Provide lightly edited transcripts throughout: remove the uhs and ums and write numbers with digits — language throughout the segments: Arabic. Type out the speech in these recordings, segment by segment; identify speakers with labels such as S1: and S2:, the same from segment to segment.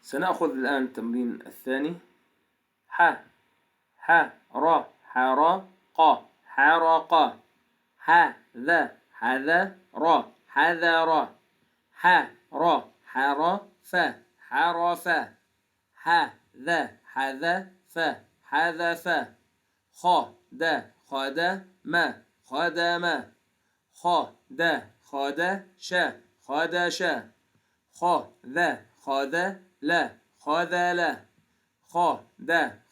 S1: سنأخذ الآن التمرين الثاني. ح ح را حرا قا حرق حذا حذر حذر حر حرف حرف حذا حذف حذف خد خدم خدم خدش خدش خذل خذل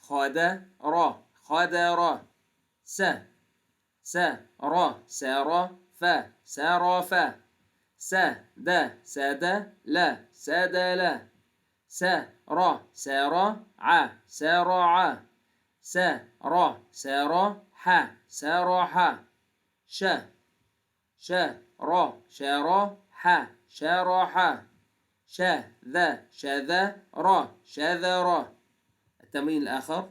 S1: خدر خدر سر سرف سرف سدل سدل سرع سرع سرح سرح شرح شرح شذر شذر. التمرين الآخر.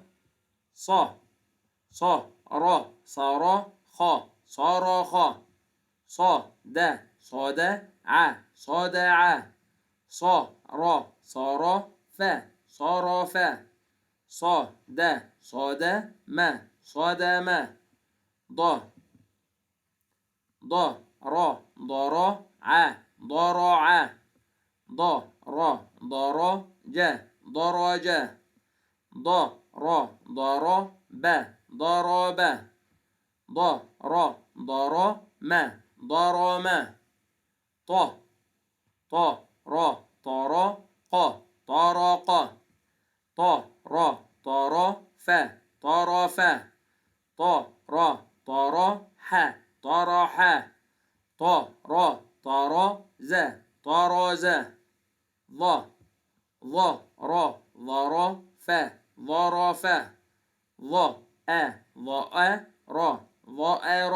S1: صر صرخ صرخ صدع صدع صرف صرف صدم صدم ضرع ضرع ضرج ضرج ضرب ضرب ضرم ضرم طرق طرق طرف طرح طرح طرز طرز ظرف ظرف ظأر ظأر